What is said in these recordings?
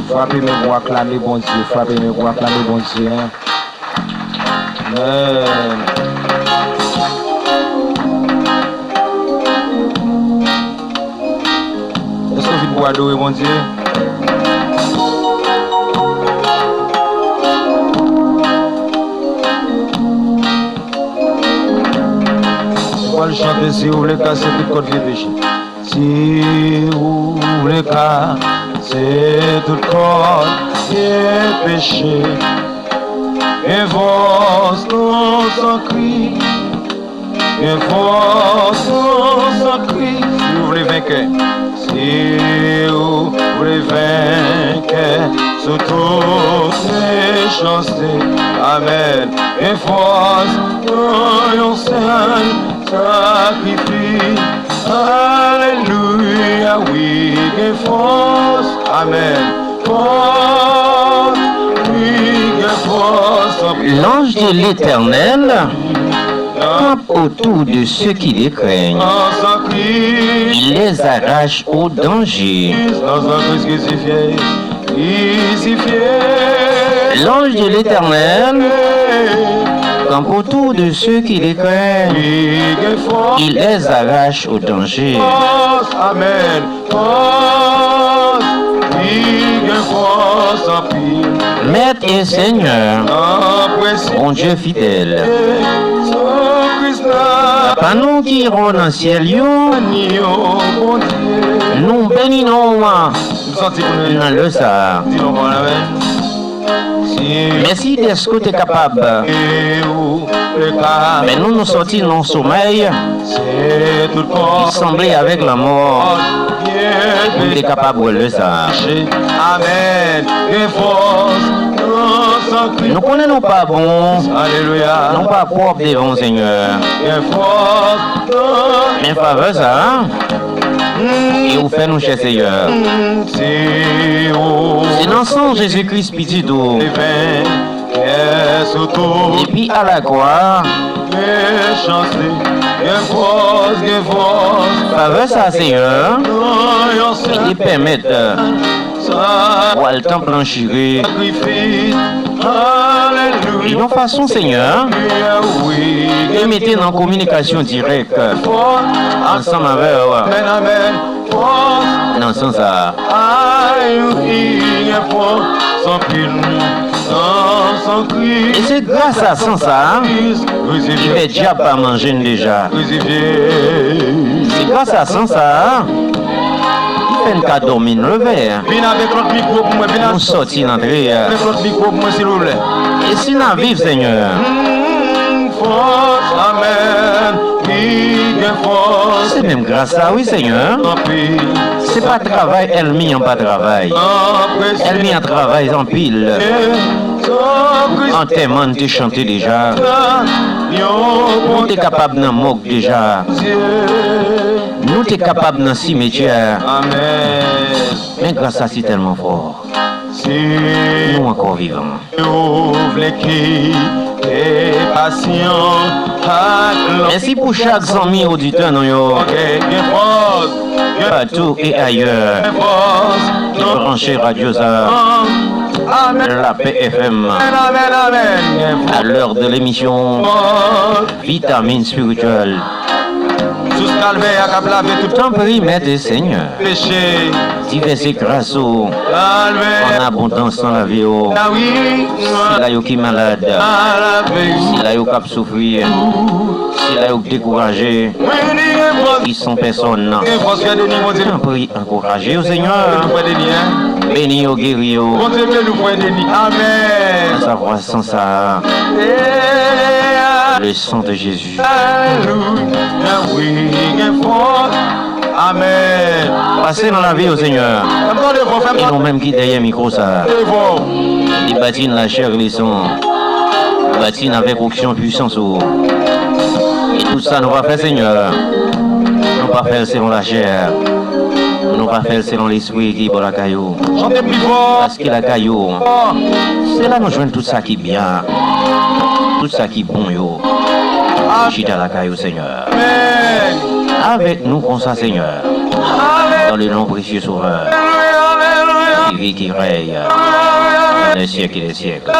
Frappez-moi pour acclamer bon Dieu. Frappez-moi pour acclamer bon Dieu. Amen. Est-ce qu'on vit pour adorer mon Dieu? On va le chanter si vous voulez casser tout code vieux péché. Si vous voulez casser tout code vieux péché, et force nous sans cri, et force nous sans cri. Si vous voulez vaincre, si vous voulez vaincre, sous toutes les chancés, amen. Et force nous un seul sacrifice, alléluia, oui, et force, amen. Force, oui, et force. L'ange de l'Éternel campe autour de ceux qui les craignent. Il les arrache au danger. L'ange de l'Éternel campe autour de ceux qui les craignent. Il les arrache au danger. Amen. Maître et Seigneur, mon Dieu fidèle, pas nous qui irons dans le ciel, nous bénissons dans le Sahara. Merci d'être que tu es capable. Mais nous nous sortis dans le sommeil qui semblait avec la mort. Nous sommes capables de le savoir. Amen. Nous connaissons pas bon. Alléluia. Non pas propre devant Seigneur. Mais faveur ça. Et vous faites nous cher Seigneur. C'est dans son Jésus-Christ petit tout. Et puis à la croix. Faveur ça Seigneur. Et permettre pour le temple enchiré. Et de façon Seigneur. Et mettez en communication directe. Ensemble avec dans ce sens ça. Et c'est grâce à ça qu'il fait diable à manger déjà. C'est grâce à ça il fait un cas dormir le verre. Nous sortir d'entrée. Et si nous vivons Seigneur. C'est même grâce à oui Seigneur. C'est pas travail, elle mis en pas travail. Elle mis en travail en pile. En témoin de chanter déjà. Nous t'es capable d'en moque déjà. Nous t'es capable d'en cimetière. Amen. Mais grâce à c'est tellement fort. Nous encore vivants. Merci pour chaque 100 000 auditeurs partout et ailleurs. Brancher Radio Zahara, la PFM, à l'heure de l'émission Vitamine Spirituelle. T'en prie, Maître Seigneur, diverses grâces en abondance dans la vie. Si la yo qui malade, si la yo qui souffrir, si la yo découragé, qui sont personnes. T'en prie, encouragez au Seigneur, bénis au guéri. Amen. Savoir sans ça. Le sang de Jésus. Amen. Passez dans la vie au Seigneur. Et nous-mêmes qui derrière le micro ça. Les bâtines la chair et les sons. Bâtines avec auction puissance. Et tout ça nous va faire Seigneur. Nous pas faire selon la chair. Nous pas faire selon l'esprit qui est pour la caillou. Parce que la caillou, c'est là nous joignons tout ça qui est bien. Tout ça qui est bon yo. Chita la caillou Seigneur. Avec nous comme ça Seigneur. Dans le nom précieux sauveur. vie qui règne dans les siècles et les siècles.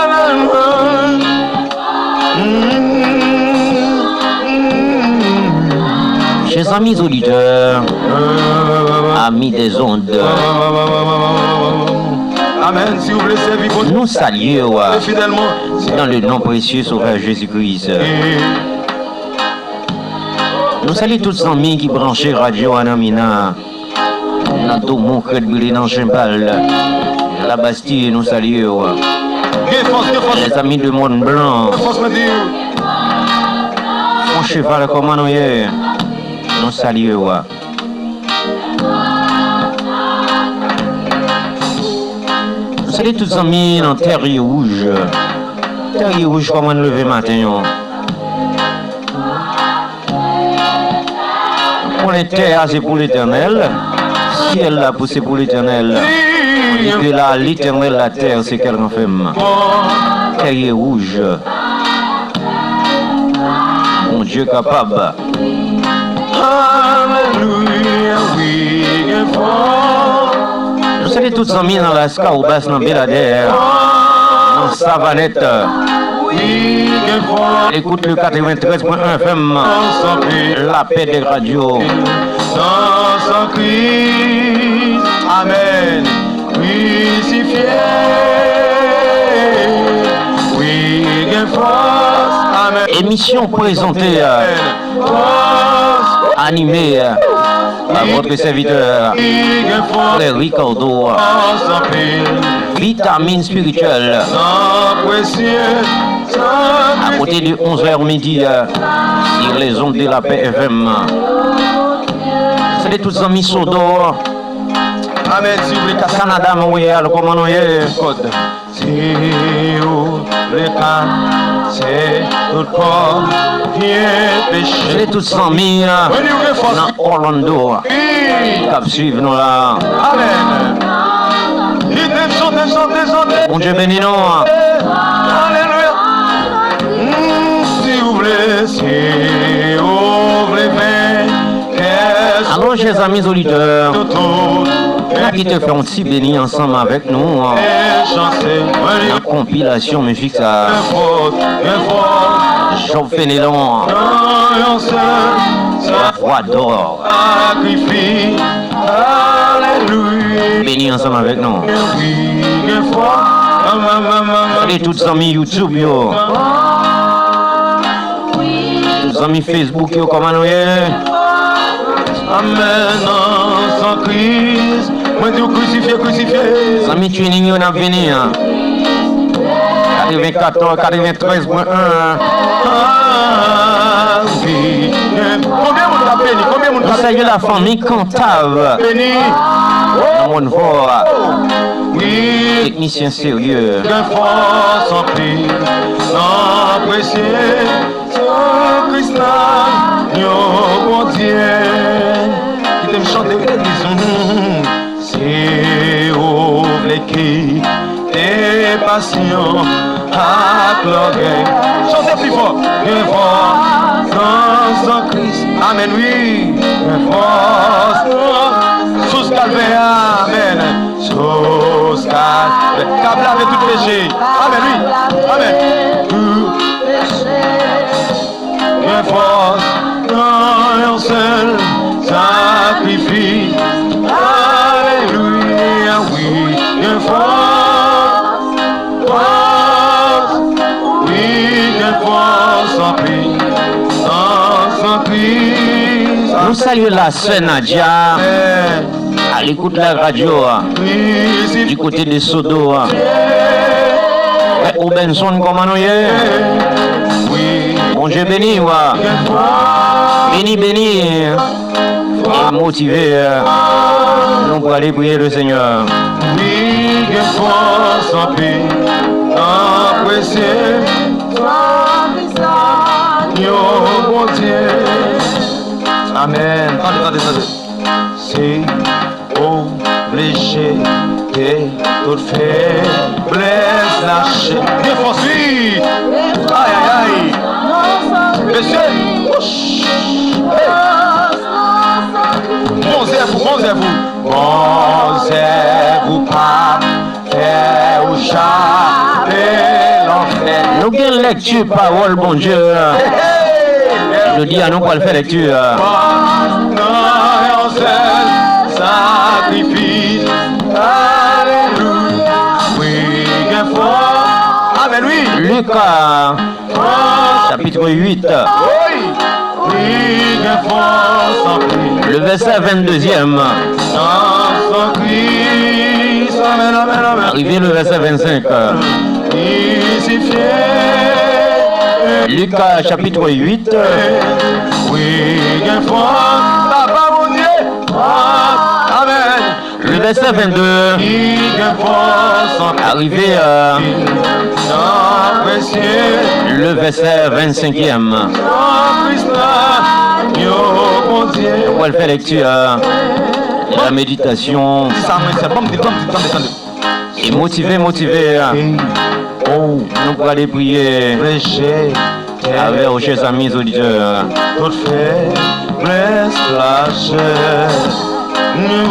Chers amis auditeurs, amis des ondes, Amen. Si vous voulez servir votre nous saluons fidèlement. dans le nom précieux Sauveur Jésus-Christ. Nous saluons tous les amis qui branchent Radio Anamina, dans tout mon cœur brûlé dans Chimbal, la Bastille, nous saluons. Les amis de Mont Blanc, mon cheval comment nous est, nous saluons. Nous saluons tous les amis dans Terre Rouge. Terre Rouge, comment nous lever matin. Pour les terres, c'est pour l'éternel. Ciel là, c'est pour l'éternel. On dit que là, l'éternel, la terre, c'est qu'elle renferme. Terre rouge. Mon Dieu capable. Alléluia, oui, Nous sommes tous amis dans la Scaubas, dans Belader, dans Savanette. Écoute le 93.1 FM, la paix des radios. Sans Christ, Amen, crucifié. Oui, force, Amen. Émission présentée, animée par votre serviteur, Frère Ricardo. Vitamine spirituelle. À côté de 11h midi, sur les ondes de la paix FM. C'est tous les amis Sodo. Amen, s'il vous plaît, Canada, Montréal, comment on est? code. C'est où les cas, c'est tout corps qui est péché. C'est tous les amis dans Orlando. Qui suivent nous là. Amen. Mon Dieu béni nous. Alléluia. S'il vous plaît, s'il vous plaît, Alors, chers amis auditeurs, qui te font si béni ensemble avec nous. La compilation musique ça. Job Fénélon. La voix d'or. Béni ensemble avec nous. Allez, tous les amis YouTube, yo. Tous les amis Facebook, yo, comment nous est? Amen, sans Christ, moi Dieu crucifié. Les amis tuning, yo, n'a venu. 94, 93.1. Combien vous avez béni? Nous saluons la famille Cantave. Béni. Dans mon voix. Oui. Technicien sérieux. Force en prix, sans précieux, sans Christ, bon Dieu. Qui t'aime chanter, c'est ouvre qui tes passions à l'orgueil. Chantez plus fort. Sans Christ, Amen, oui. Force, sous calvaire, Amen. Sous calvaire, câble avec tout péché. Amen, oui. Amen. Tout péché. Force, dans un seul sacrifice. Alléluia, oui. Force, oui, force en prix, sans Christ. Nous saluons la sœur Nadia. À l'écoute de la radio. Du côté de Sodo. Benson, comment nous est? Bon Dieu béni, béni, et motivé, nous pour aller prier le Seigneur. Oui, que force en paix, apprécié, bon Dieu. Amen. Attendez. C'est obligé de toute faiblesse lâcher. Bien force, oui. Aïe. Monsieur. Bon c'est vous, Pape. Nous avons lecture, parole, bon Dieu. Je dis à nous pour le faire lecture. Sacrifice, alléluia, oui, fort, amen, oui. Lucas, chapitre 8. Oui, fort, sans Christ. Le verset 22e. Sans Christ, amen, amen, amen. Arrivé le verset 25. Crucifié. Lucas, chapitre 8. Oui, fort, papa, mon Dieu. Amen. Le verset 22. Arrivé le verset 25e. On va le faire lecture. La méditation. Et motivé. Nous pourrons aller prier avec vos chers amis auditeurs. Toute faiblesse lâche. Nous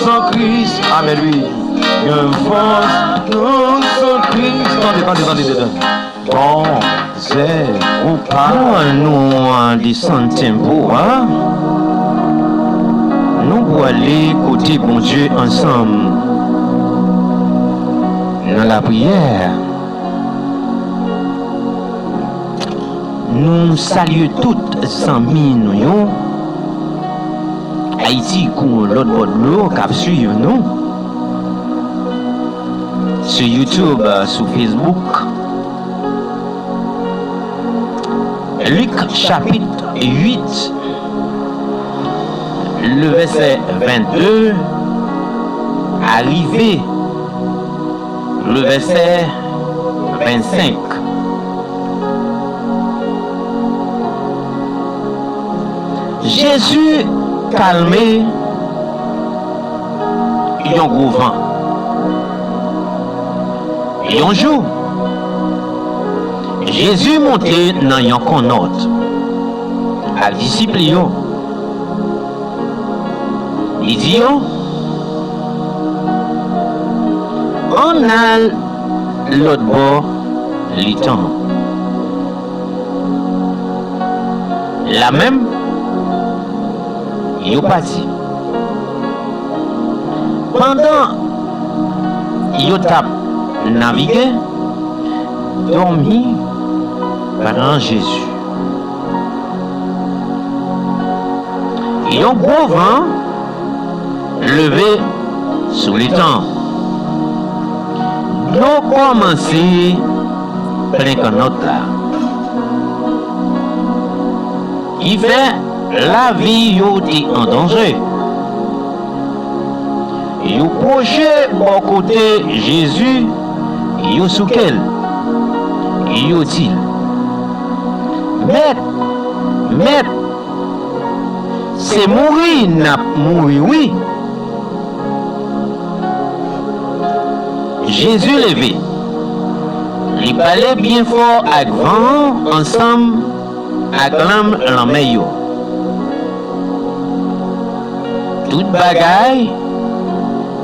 sommes Christ. Amen, lui. Nous sommes Christ. Attendez. Bon, c'est ou pas. Nous des centaines pour nous pour aller côté bon Dieu ensemble dans la prière. Nous saluons toutes les amis nous Haïti pour l'autre bord de l'eau qui suivent nous sur YouTube, sur Facebook. Luc chapitre 8, le verset 22, arrivé le verset 25. Jésus calmé un gros vent. Et un jour, Jésus montait dans un conhort à disciples. Il dit, on a l'autre bord, le temps. La même, il est parti. Pendant il a navigué, dormi pendant Jésus. Il y a un gros vent levé sous les temps. Nous commençons plein que notre là. Il fait la vie est en danger. Il projet au côté Jésus, il sous quel? Il dit, Maître, c'est mourir, n'a mourir, oui. Jésus levé. Il parlait bien fort avec vent, ensemble, avec l'âme en meilleur. Toute bagaille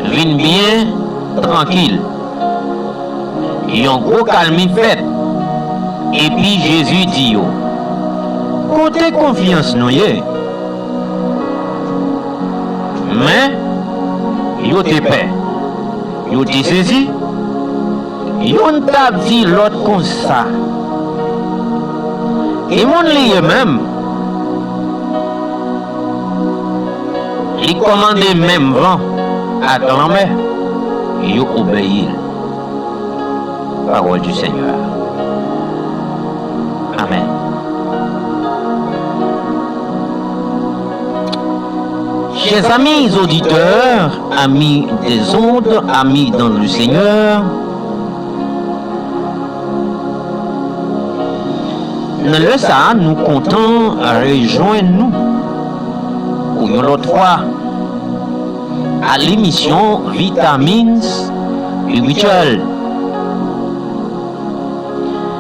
vient bien tranquille. Il y a un gros calme fait. Et puis Jésus dit, côté confiance nous y est. Mais, yo te paix. Yo te saisi. Yo t'a dit l'autre comme ça. Et mon lié même. Il commandait même vent à grand-mère. Yo obéit. Parole du Seigneur. Amen. Chers amis auditeurs, amis des ondes, amis dans le Seigneur, dans le ça, nous comptons rejoindre nous pour une autre fois à l'émission Vitamines Spirituelles.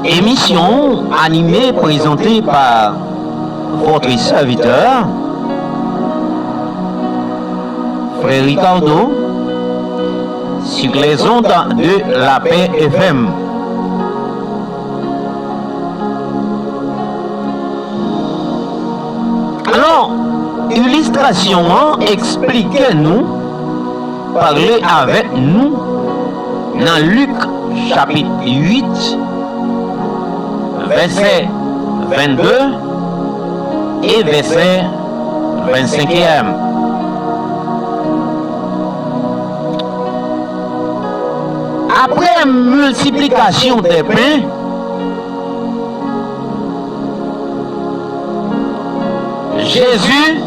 Émission animée, présentée par votre serviteur, Frère Ricardo, sur les ondes de la paix FM. Alors, illustration expliquez-nous, parlez avec nous dans Luc chapitre 8, verset 22 et verset 25e. Après multiplication des pains, Jésus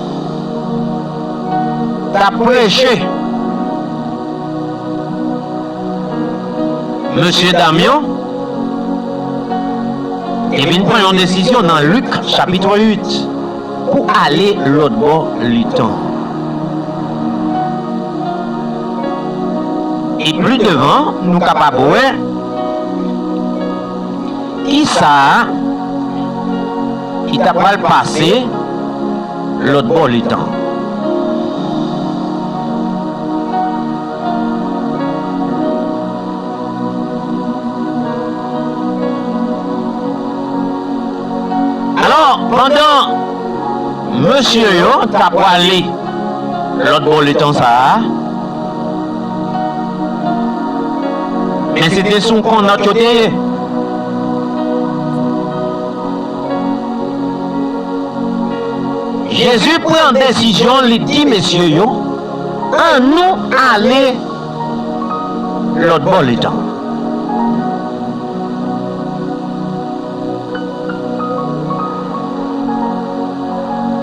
t'a prêché. Monsieur Damien, et bien prend une décision dans Luc chapitre 8 pour aller l'autre bord du temps. Et plus devant, nous capables de voir qui ça qui t'a pas passé l'autre bord du temps. Alors, pendant monsieur yo t'a parlé l'autre bord du temps ça, mais c'était son compte notre côté. Jésus prend une décision, il dit, messieurs, yo, à nous aller l'autre bord du temps.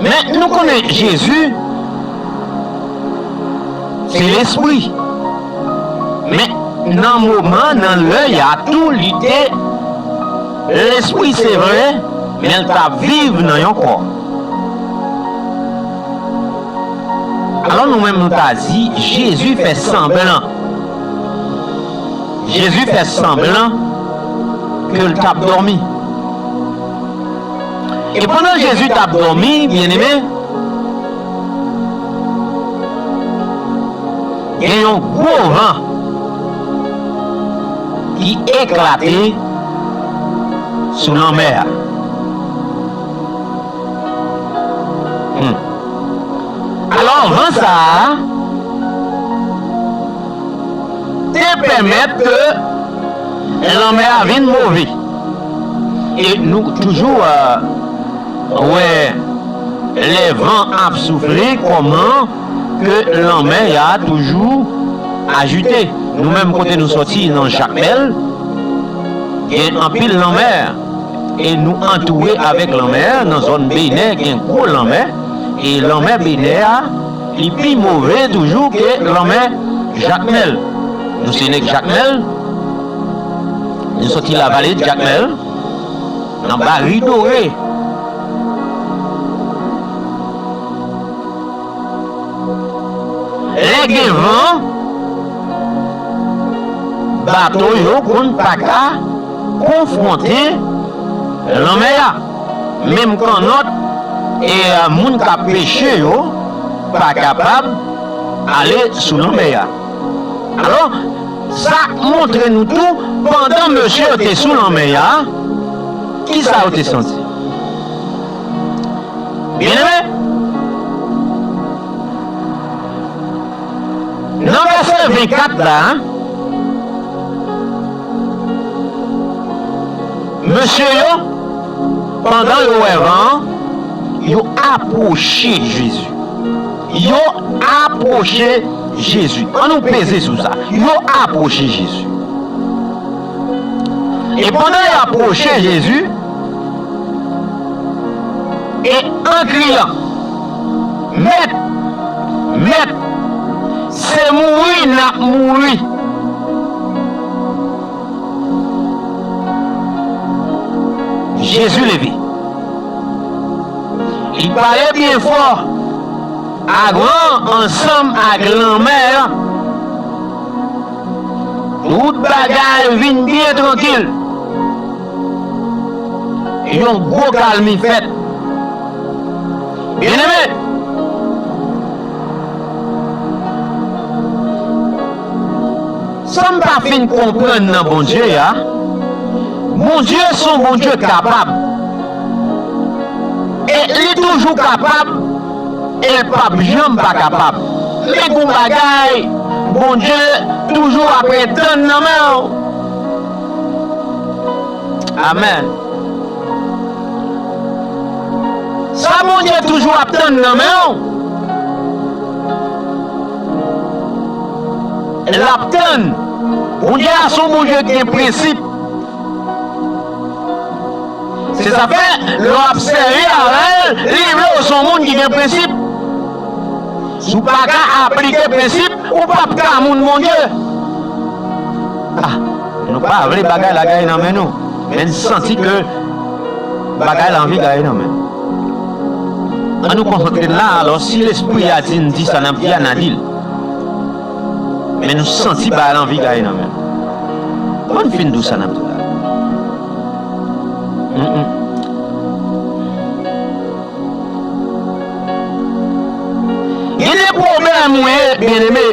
Mais nous connaissons Jésus, c'est l'esprit. Mais dans le moment, dans l'heure, il y a tout l'idée. L'esprit, c'est vrai, mais elle t'a vivre dans un corps. Alors nous-mêmes nous avons dit, Jésus fait semblant. Jésus fait semblant que le t'a dormi. Et pendant que Jésus t'a dormi, bien aimé, il y a un gros vent qui éclatait sous la mer. Alors, vent ça, te permettre que la mer vienne mauvais. Et nous, toujours, ouais, les vents ont soufflé, comment que la mer a toujours ajouté. Nous-mêmes, quand nous sortis dans Jacmel, il y a un pile la mer. Et nous entourer avec la mer, dans une zone bénéfique, il y a un gros la mer. Et la mer bénéfique, il est plus mauvais toujours que la mer Jacmel. Nous sommes nés Jacmel, nous sommes sortis la vallée de Jacmel, dans Barry Doré. Les vents, bateaux, ils ne pas confronter la mer. Même quand notre et moun qui a pêché, pas capable d'aller sous la mer. Alors, ça montre nous tout, pendant monsieur était sous la mer, qui ça a été senti? Bien aimé? Dans le verset 24 là, monsieur, pendant le vent, il a approché Jésus. Il a approché Jésus. On nous pèse sur ça. Il a approché Jésus. Et pendant qu'il a approché Jésus, et en criant, Maître, Maître, c'est mourir, n'a mourir. Jésus levé. Il parlait bien fort, à grand, ensemble avec grand-mère. Toute bagaille vient bien tranquille. Et un gros calme fait. Bien aimé. Sans pas fin comprendre dans bon Dieu, mon Dieu, son bon Dieu capable. Et il est toujours capable, et le pape jamais pas capable. Mais qu'on bagaille, bon Dieu, toujours après tant de main. Amen. Ça, mon Dieu, toujours après de main. L'apton, mon Dieu a son bon Dieu qui est principe. C'est ça fait, l'observer à elle, livre son monde qui est principe. Si vous pas appliquer le principe, ou pas qu'à mon Dieu. Ah, nous pas vrai bagaille la gagne dans nous. Mais nous senti que bagaille l'envie gagne dans nous. On nous concentrer là, alors si l'esprit a dit ça n'a pas dit. Mais nous senti bagaille l'envie gagne dans nous. Bonne fin d'où ça n'a pas. Il y a des problèmes, bien aimé.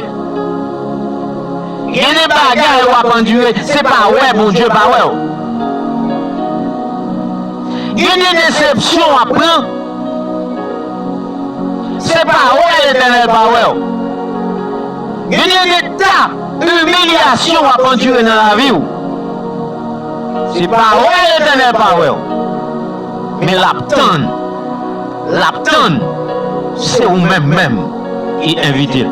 Il y a des bagages à endurer. C'est pas ouais, mon Dieu, pas ouais. Il y a des déceptions à prendre. C'est pas ouais, l'éternel, pas ouais. Il y a des tas d'humiliation à endurer dans la vie. C'est pas ouais, l'éternel, pas ouais. Mais l'apton, c'est vous-même qui invite.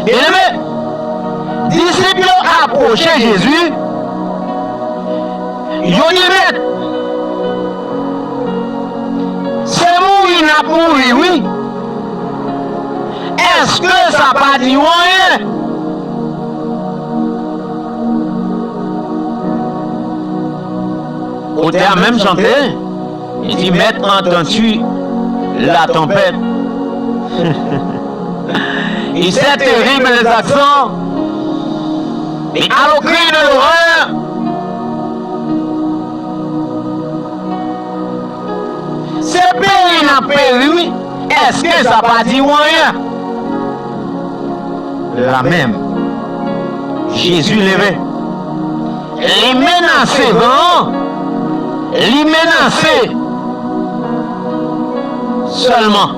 Bien aimé, disciples approchaient Jésus. Ils ont dit, c'est mourir, n'a mourir, oui. Est-ce que ça n'a pas dit rien? Au terme même chanté, il dit, Maître, entends-tu la tempête? Et c'est terrible les accents. Et à l'ocri de l'horreur, c'est péri n'a péri. Est-ce que ça n'a pas dit rien? La même. Jésus levé. Les menacés, vraiment. Les menacés. Seulement.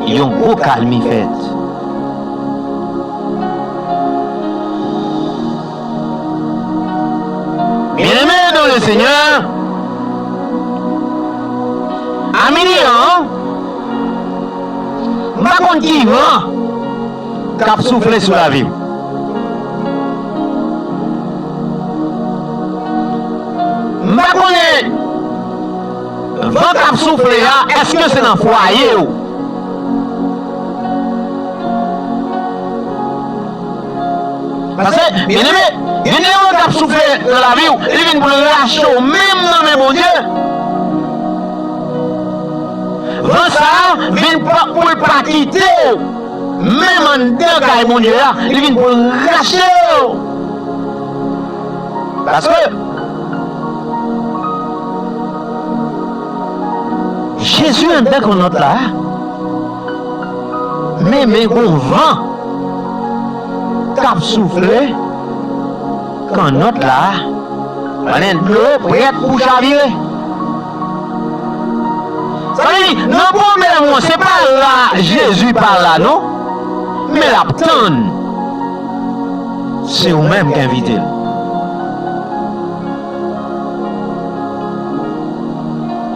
Ils ont beau calme fait. Bien-aimé dans le Seigneur, à midi, pas qu'on qui va, cap souffler sur la vie. Pas qu'on est, vent cap souffler, est-ce que c'est dans le foyer? Parce que, bien aimé, il y a un qui a soufflé dans la vie, il vient pour le lâcher au même nom de mon Dieu. Vent ça, vient pour le pas quitter, même en deux mon Dieu, il vient pour le lâcher. Parce que Jésus est un qu'on note là, mais on vent. Cap soufflé, quand notre là, on est de l'eau prête pour chavirer. Ça veut dire, non, problème, c'est pas là, Jésus par là, non? Mais l'apton, c'est vous-même qui invitez.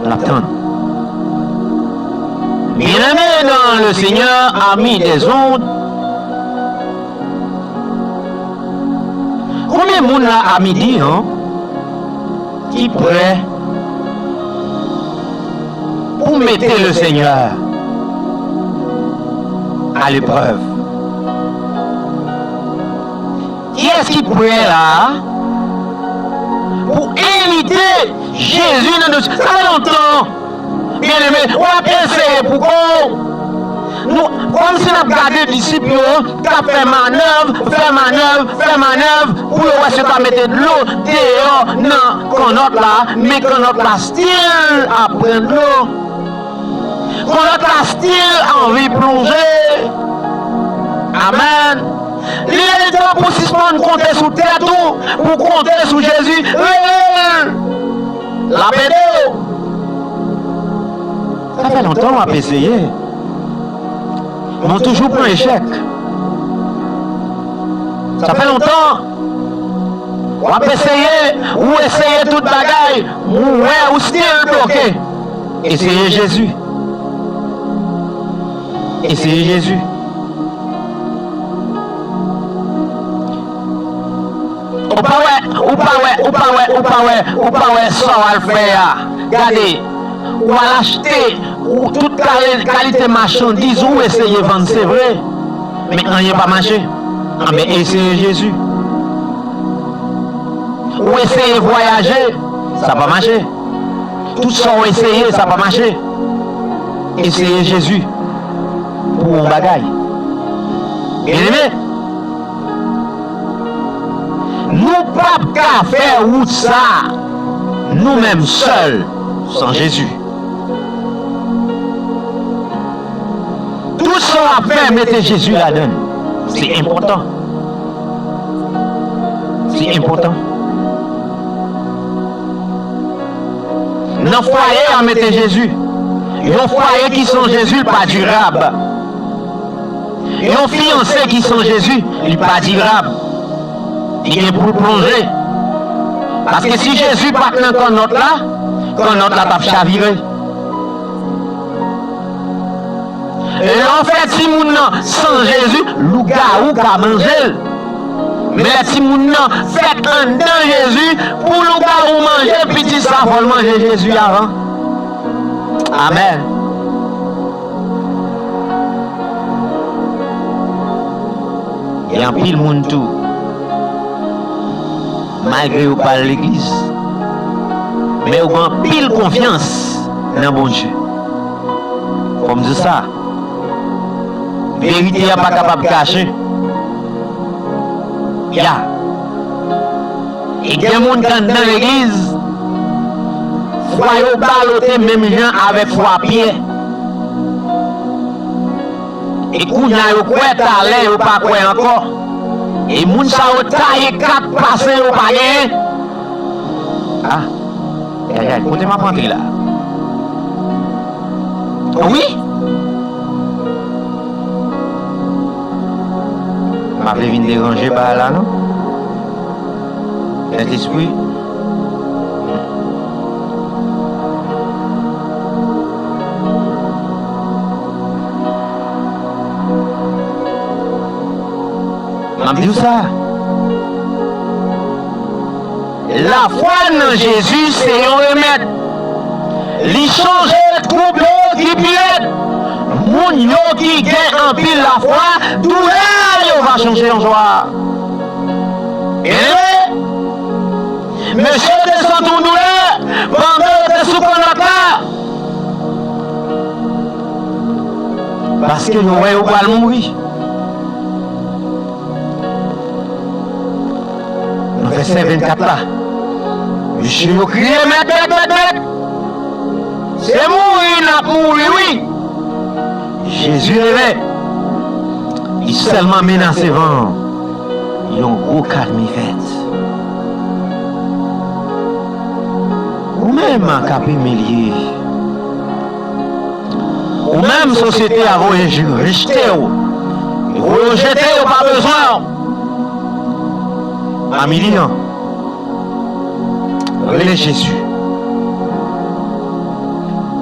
L'apton. Bien-aimé dans le Seigneur, ami des ondes, combien de monde là à midi, qui prêt pour mettre le Seigneur à l'épreuve? Qui est-ce qui prêt là pour inviter Jésus dans notre... Ça fait longtemps, bien aimé, on a pensé pourquoi nous, comme si nous avons gardé les disciples qui ont fait manœuvre, pour voir si on mettre de l'eau dehors, non, qu'on note là, mais qu'on note là, style à prendre l'eau. Qu'on note là, style envie de plonger. Amen. Il est temps pour suspendre compter sous terre tout, pour compter sous Jésus. La pédé. Ça fait longtemps qu'on a essayé. Mais on toujours prend échec. Ça fait longtemps. On a essayé, ou essayer toute bagaille, ou still bloqué. Essayez Jésus. Essayez Jésus. Ou pas ouais, ça va le faire. Regardez, ou à l'acheter, ou toute qualité marchandise, ou essayer de vendre, c'est vrai. Mais rien pas marché. Mais essayez Jésus. Ou essayer de voyager, ça va marcher. Tout ça, on essayer, ça va marcher. Essayez Jésus pour un bagaille. Bien aimé, nous pas qu'à faire route ça, nous-mêmes seuls, sans Jésus. Tout ça à faire, mettez Jésus là-dedans. C'est important. C'est important. Dans le foyer, à mettre Jésus. Un foyer qui sont Jésus, pas durable. Un fiancé qui sont Jésus, il pas durable. Il est pour plonger. Parce que si Jésus pas dans notre là, quand notre là, t'as chaviré. Et en fait, si moun sans Jésus, louga ou ka manger. Mais si moun fait un dans Jésus, pour louga ou manger, petit ça, faut manger Jésus avant. Amen. Il y a un pile monde tout. Malgré ou pas l'église. Mais ou en pile confiance dans bon Dieu. Comme dit ça. Vérité n'est pas capable de cacher. Il y a. Et il y a des gens dans l'église. Foyer baloté même gens avec foi pied. Et quand il y a quoi t'aller ou pas quoi encore. Et moun sa ou taille 4 passé ou pas gagné. Ah. Écoutez ma pantry là. Oui. Ma fait venir déranger par là non. Cet esprit. M'a dit ça. La foi dans Jésus, c'est un remède. Li changer trouble qui pied. Moun yo qui gagne en pile la foi, douleur yo va changer en joie. Et monsieur descend ton douleur, pendant que sous là. Parce que nous voyons pas le mourir. Verset 24 là. Monsieur a crié, mec. C'est mourir, oui. Jésus rêvait. Il seulement menacé vent. Il y a un gros calme fait. Ou même un capé millier. Ou même société a rejeté. Rejeté, pas besoin. Un million. Relais Jésus.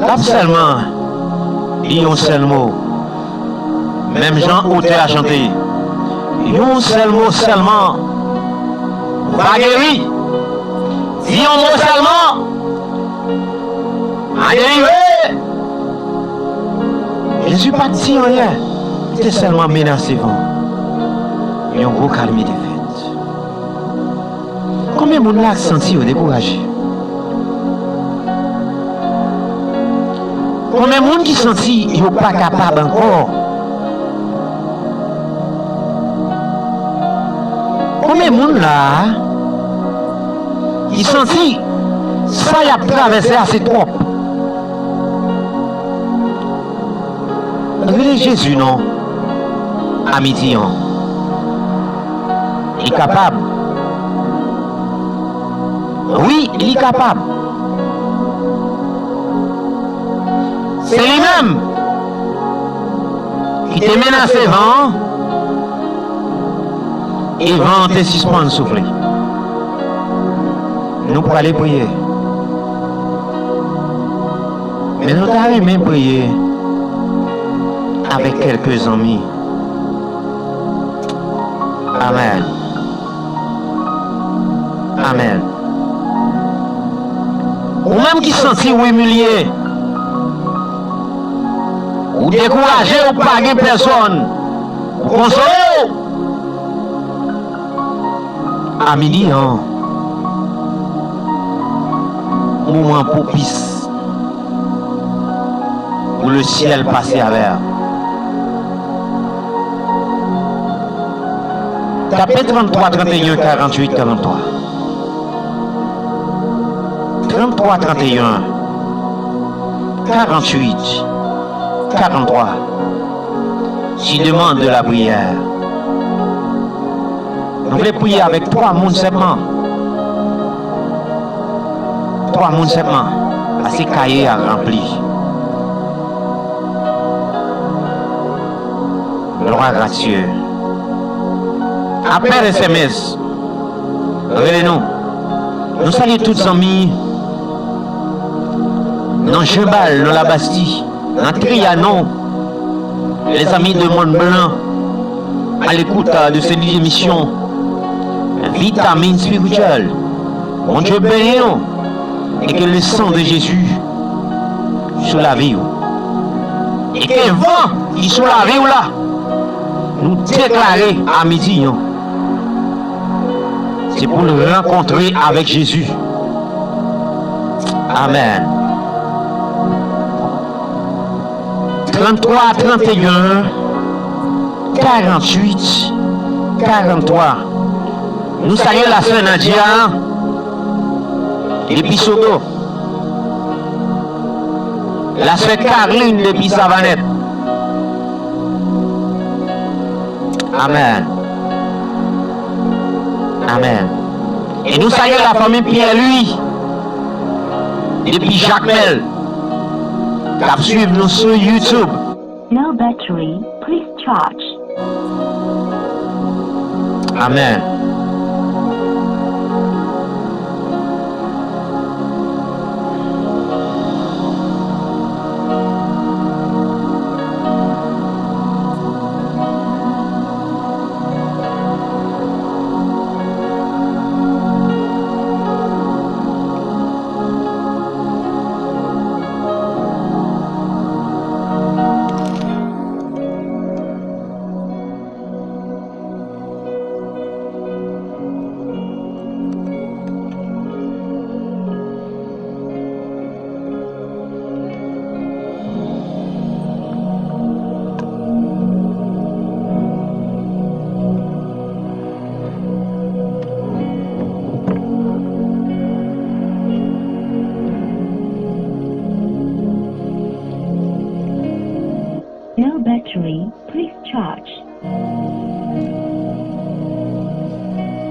Là seulement, il y a un seul mot. Même Jean Auteur a chanté. Il y a un seul mot seulement. Pas guéri. Dis un mot seulement. A guéri. Jésus pas dit rien. Il était seulement menacé. Il y a un gros calme de fait. Combien de monde l'a senti ou découragé? Combien de monde qui senti qu'ils ne sont pas capables encore? Combien de monde là qui senti ça y a traversé assez trop? Regardez Jésus non? À midi. Il est capable. Oui, il est capable. C'est lui-même qui te menace vent et vent te suspend souffler. Nous pour aller prier. Mais nous allons même prier avec quelques amis. Amen. Amen. Ou même qui sentit ou humilié, ou découragé ou pas de personne, ou consoler. À midi, hein, moment propice où le ciel passait à l'air. Tapez 33, 31, 48, 43. 33, 31, 48, 43. J'y demande de la prière. Nous voulons prier avec 3 mouns seulement. 3 mouns seulement. Assez cahier à remplir. Gloire à Dieu. Après SMS, regardez-nous. Nous saluons tous les amis dans Cheval, dans la Bastille, dans Trianon, les amis de Monde Blanc, à l'écoute de cette émission, vitamine spirituelle. Mon Dieu béni et que le sang de Jésus sur la vie. Et que le vent qui sur la vie là, nous déclarer à midi. C'est pour nous rencontrer avec Jésus. Amen. 33, 31, 48, 43. Nous saluons la sœur Nadia depuis Soto. La sœur Caroline depuis Savanette. Amen. Amen. Et nous saluons la famille Pierre-Louis depuis Jacmel qui suivent nous sur YouTube. No battery, please charge. Amen. No battery, please charge. Amen.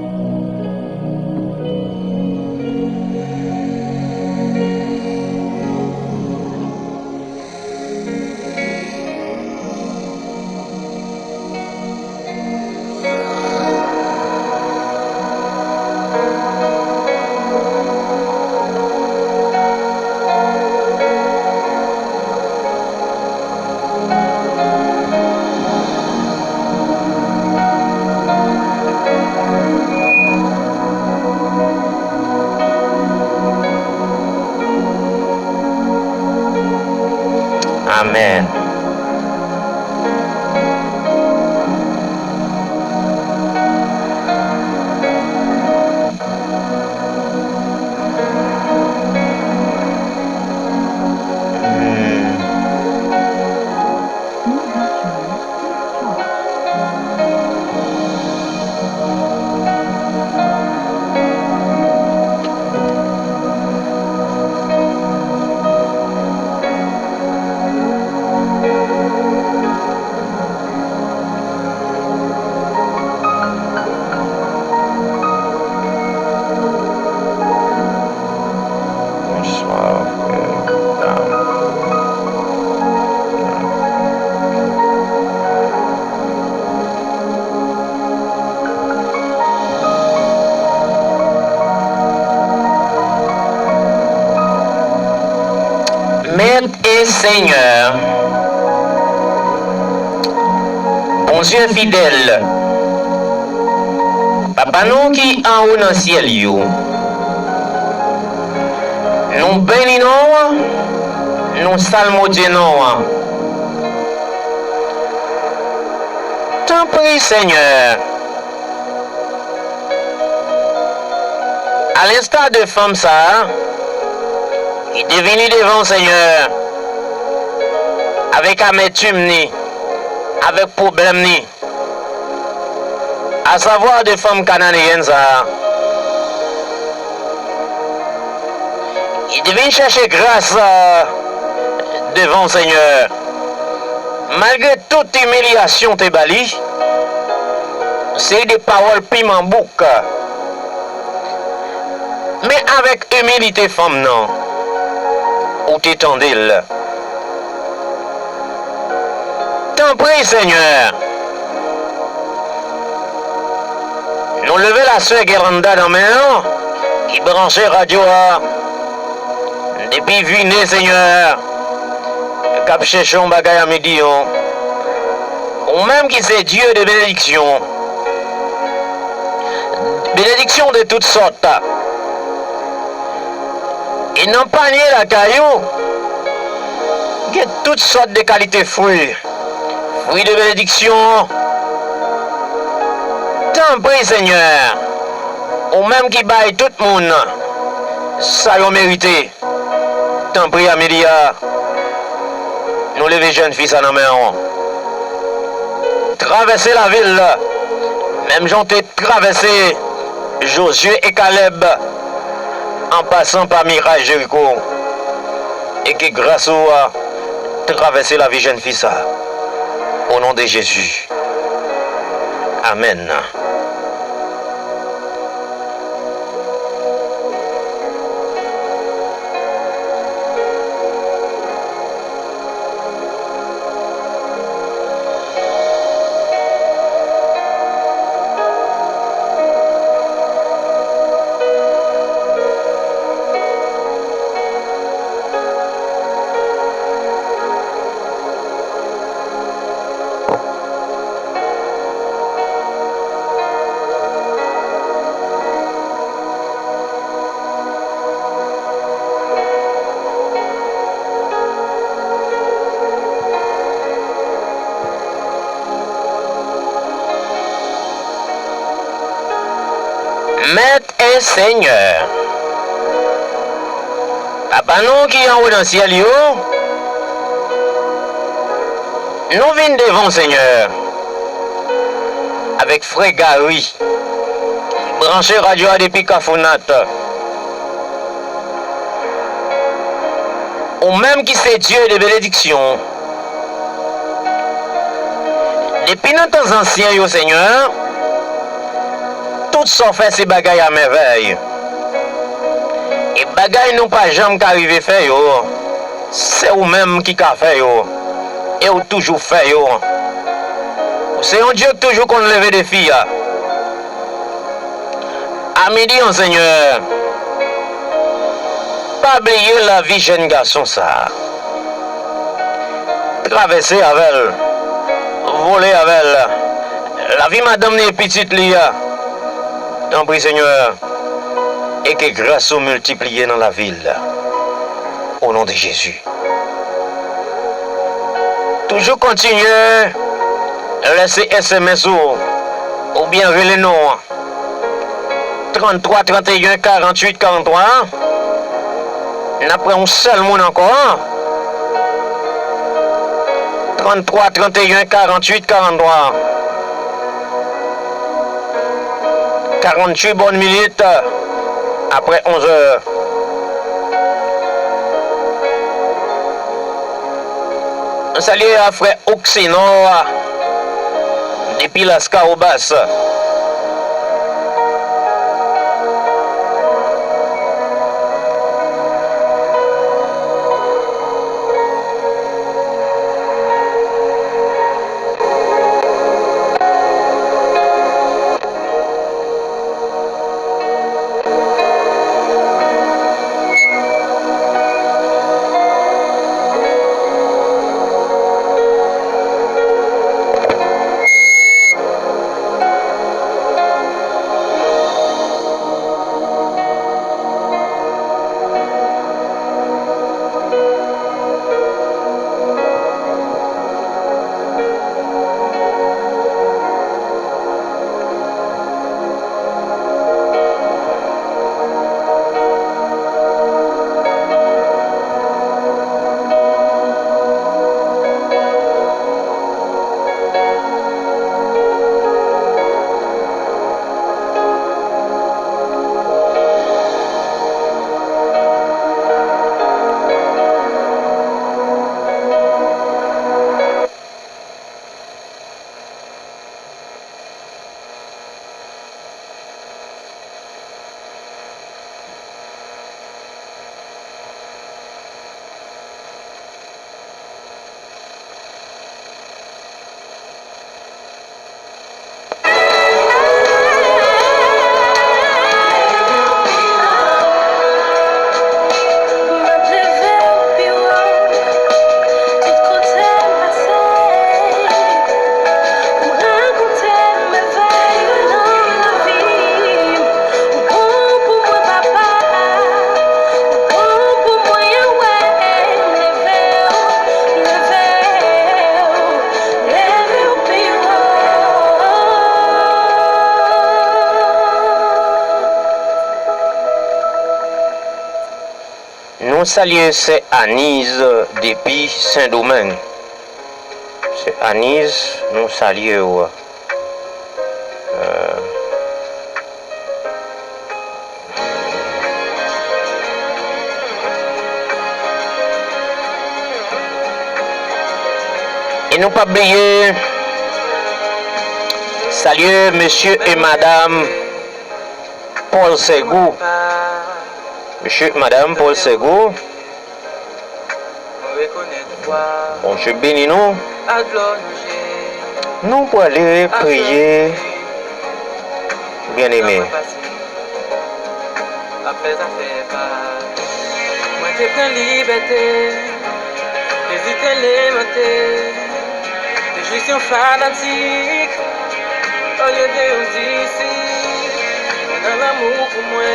No battery, please charge. Seigneur, bon Dieu fidèle, Papa nous qui en haut dans le ciel, yo, nous bénissons, nous salmodions. T'en prie, Seigneur. À l'instar de femme ça, il est venu devant Seigneur avec amertume ni, avec problème ni, à savoir de femmes cananéennes ça. Il devait chercher grâce devant Seigneur. Malgré toute humiliation te bali, c'est des paroles piment bouc. Mais avec humilité femme non, ou t'étendil. T'en prie Seigneur. Nous lever la soeur Guéranda dans mes mains, qui branchait radio depuis Viné Seigneur. Cap cherchons bagaille à midi, ou même qui c'est Dieu de bénédiction. Bénédiction de toutes sortes. Et non pas nier la caillou, qui a toutes sortes de qualités fruits. Fruits de bénédiction. T'en prie Seigneur, ou même qui baille tout le monde, ça y mérité. T'en prie Amélia. Nous les jeunes filles à la main. Traverser la ville. Même j'en ai traversé Josué et Caleb en passant par Mirage Jéricho. Et que grâce à traverser la vie jeune fille ça. Au nom de Jésus. Amen. Maître et Seigneur, Papa nous qui en haut dans le ciel, nous venons devant Seigneur, avec Frère Gary, branché radio depuis Cafounat, ou même qui c'est Dieu de bénédiction. Depuis nos temps anciens, Seigneur, tout ça fait ces bagailles à merveille. Et bagailles n'ont pas jamais qu'arriver faire yo. C'est vous-même qui a fait yo. Et vous toujours fait yo. C'est un Dieu toujours qu'on lève des filles. À midi, Seigneur, pas oublier la vie jeune garçon ça. Traverser avec elle, voler avec elle. La vie madame n'est petite lia. T'en prie Seigneur, et que grâce soit multipliée dans la ville, au nom de Jésus. Toujours continuer, laisser SMS ou bien les noms 33 31 48 43. N'après un seul monde encore. 33 31 48 43. 48 bonnes minutes après 11 heures. Un salut à frère Oxino depuis la Scarobas. salue, c'est Anise depuis Saint-Domingue. C'est Anise, nous saluons. Et nous pas oublier, saluer monsieur et madame Paul Segou. Monsieur et madame Paul Segou. Bon, je bénis nous. Nous pour aller prier. Bien aimé. Je suis un fanatique, au lieu de vous d'ici, dans l'amour pour moi,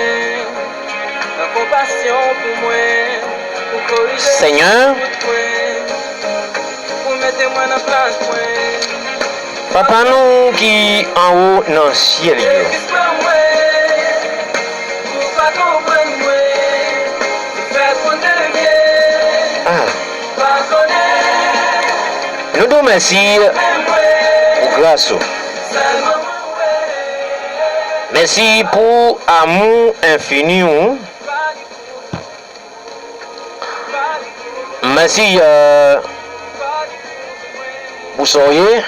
la compassion pour moi, pour corriger Seigneur, pour mettre moi dans la place moi. Papa nous qui en haut dans le ciel. Pour pas comprendre moi, faire prendre le bien, pas connaître. Nous nous merci pour grâce. Merci pour amour infini. Merci pour soyez.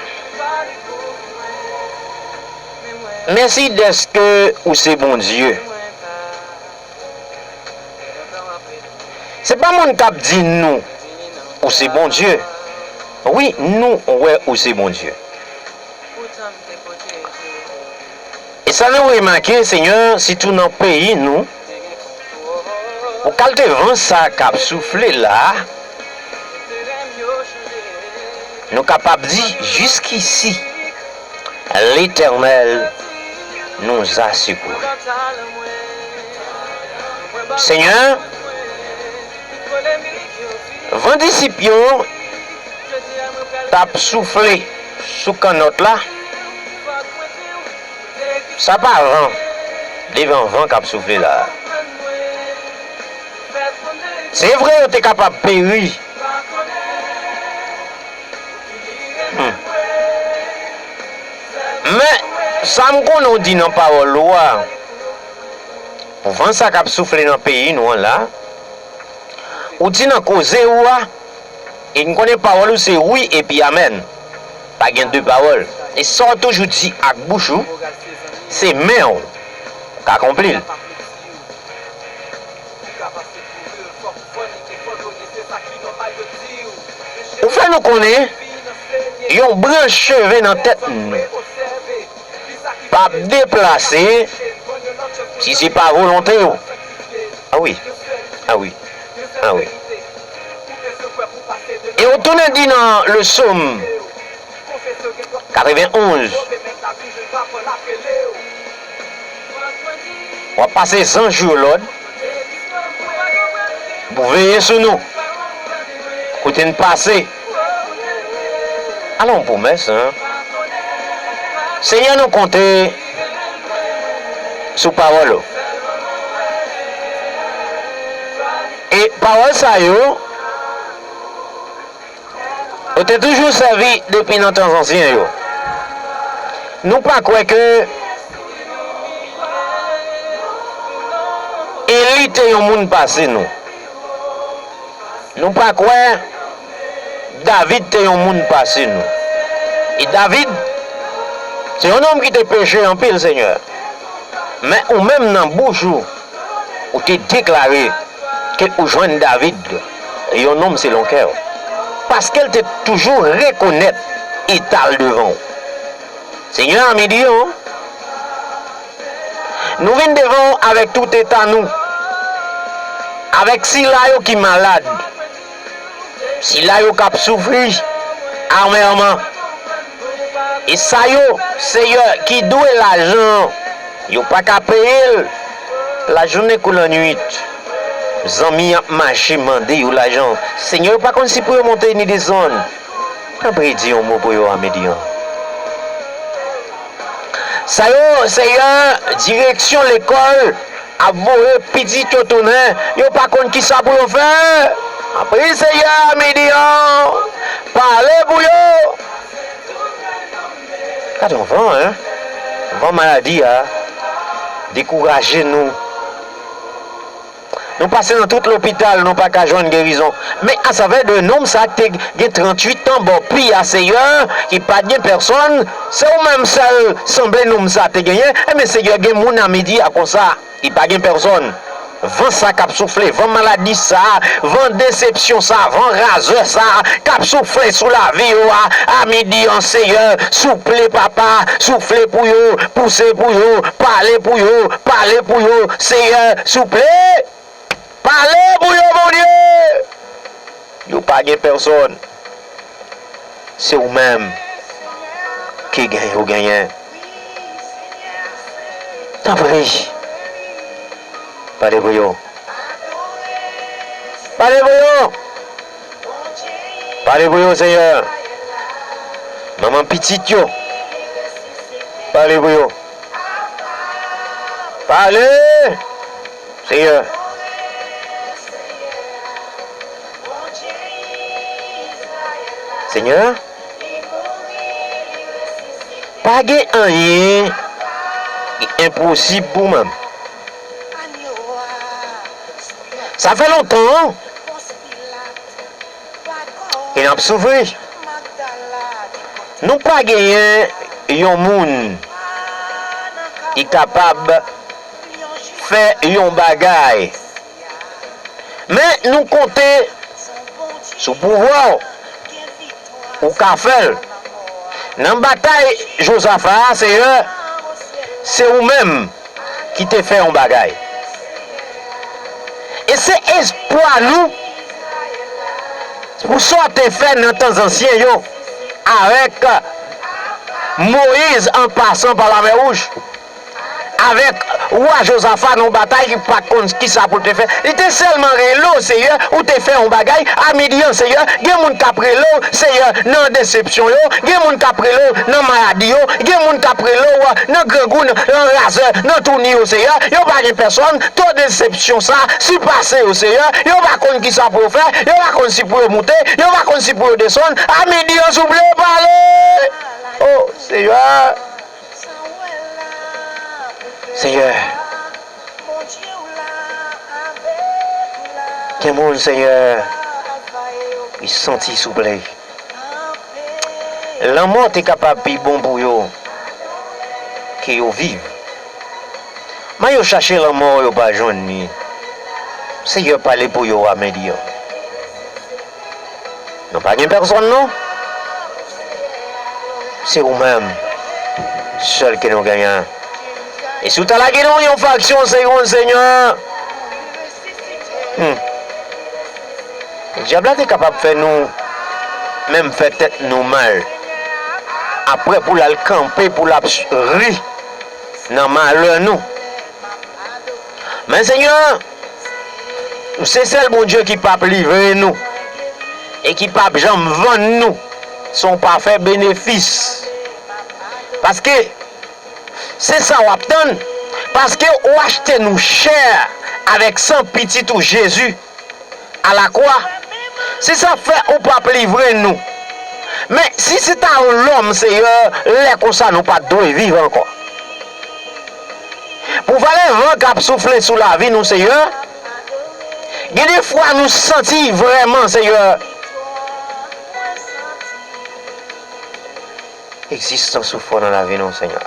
Merci d'être que ou c'est bon Dieu. C'est pas mon cap dit nous ou c'est bon Dieu. Oui, nous, ouais, ou c'est bon Dieu. Et ça nous remarqué, Seigneur, si tout dans le pays, nous, pour quand tu vent ça cap souffler là, nous capables de dire jusqu'ici, l'Éternel nous a secourus. Seigneur, vent disciplion, tape soufflé sous canotte là, ça pas vent, les vents qui soufflé là. C'est vrai que tu es capable de périr. Mais ça me dit dans la parole, pour vent ça qui soufflé dans le pays, nous là, ou dit dans cause et nous connaissons parole c'est oui et puis amen. Pas gain deux paroles. Et ça toujours dit à bouche, c'est mais qui accomplit. Ou fait nous connaître, ils ont branche cheveux dans la tête. Pas déplacer si c'est pas volontaire. Ah oui, ah oui, ah oui. Et on tourne dit dans le psaume 91. On va passer 100 jours l'autre. Vous veillez sur nous. Écoutez nous passer. Allons pour messe. Hein? Seigneur nous compter sous parole. Et parole ça yo. On t'a toujours servi depuis nos temps anciens. Yo. Nous pas croire que élite est un monde passé nous. Nous pas croire David est un monde passé nous. Et David, c'est un homme qui t'a péché en pile, Seigneur. Mais ou même dans la bouche, où tu déclaré que vous joignez David, et un homme c'est l'on cœur. Parce qu'elle t'a toujours reconnaître et t'al devant. Seigneur, à midi, nous venons devant avec tout état nous. Avec si là qui est malade. Si là qui a souffert, armement. Et ça Seigneur, qui doit l'argent. Yo pas qu'à payer la journée ou la nuit. Zami marché mandé ou l'argent. Seigneur, pas comme si pour monter ni des zones. Après dit un mot pour yo à midi. Ça Seigneur, direction l'école à voyer petit yo tourner, yo pas contre qui ça pour faire. Après Seigneur midi parlez pour yo. Quand on vend vend maladie décourager nous. Nous passons dans tout l'hôpital, nous pas qu'à joindre guérison. Mais à savoir de nom, ça a 38 ans, bon, puis à Seigneur, qui pas de personne, c'est au même seul, semble nous ça te gagné, mais Seigneur, il y a mon midi à comme ça, il pas de personne. Vent ça cap souffler, vent maladie ça, vent déception ça, vent raseur ça, cap souffler sous la vie à midi en Seigneur, souffler papa, souffler pour yo, pousser pour yo, parler pour yo, Seigneur, souffler. Parlez pour vous, mon Dieu. Vous n'avez pas de personne. C'est vous-même qui gagnez ou gagnez. T'en prie. Parlez pour vous. Parlez pour vous. Parlez pour vous, Seigneur. Maman petite, yo. Parlez pour vous. Parlez. Seigneur. Seigneur, pas rien impossible pour moi. Ça fait longtemps qu'il a souffert. Nous pas gagné un monde qui est capable de faire un bagage. Mais nous comptons sur le pouvoir. Ou Kafel. Dans la bataille, Josaphat, c'est vous-même qui te fait un bagaille. Et c'est espoir nous. Pour ça te fait dans les temps anciens, avec Moïse en passant par la mer Rouge. Avec roi Josaphat dans la bataille qui pas contre qui ça pour te faire. Il était seulement l'eau, Seigneur, ou te fait un bagaille à midi, Seigneur. Il y a des gens qui ont pris l'eau, Seigneur, dans déception, il y a des gens qui ont pris l'eau dans maladie, il y a des gens qui ont pris l'eau dans grangou, dans raseur, dans tourni, Seigneur. Il n'y a pas de personne, toute déception, ça, si passé, Seigneur. Il n'y a pas contre qui ça pour faire, il n'y a pas contre si pour monter, il n'y a pas contre si pour descendre. À midi, on s'oublie de parler. Oh, Seigneur. Seigneur, que mon Seigneur, il sentit souple. La mort est capable de bon pour eux, que vous vivent. Mais vous cherchez la mort, vous pas joindre. Seigneur, parlez pour vous à midi. Non, pas de personne, non? C'est vous-même, seul que nous gagnons. Et sous ta la guénon, il y a une faction, Seigneur. Le diable est capable de faire nous, même faire tête nous mal. Après, pour la camper, pour la rire, dans malheur nous. Mais Seigneur, c'est seul bon Dieu qui peut livrer nous. Et qui peut jamais vendre nous son parfait bénéfice. Parce que c'est ça qu'on attend. Parce que on achète nous cher avec 100 petits ou Jésus à la croix. C'est ça fait on peut livrer nous. Mais si c'est à l'homme, Seigneur, les comme ça nous pas doit vivre encore. Pour valer vent qui a soufflé sous la vie nous, Seigneur. Il y a des fois nous sentir vraiment, Seigneur. Existence souffrant dans la vie nous, Seigneur.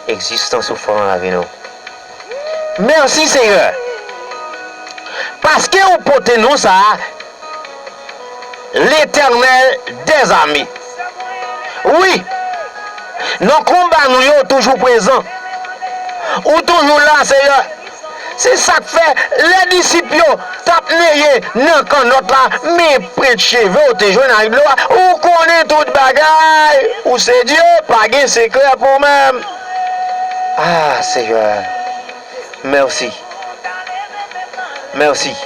Existence souffrant dans la vie nous. Merci, Seigneur. Parce que vous portez nous ça, l'Éternel des amis. Oui, nos combats nous sommes toujours présents. Ou toujours là, Seigneur. C'est ça que fait les disciples tapent dans quand notre là, mais près de cheveux, tu joues dans le gloire, ou connaît toute bagaille, ou c'est Dieu, pas de secret pour même. Ah, Seigneur, merci. Merci.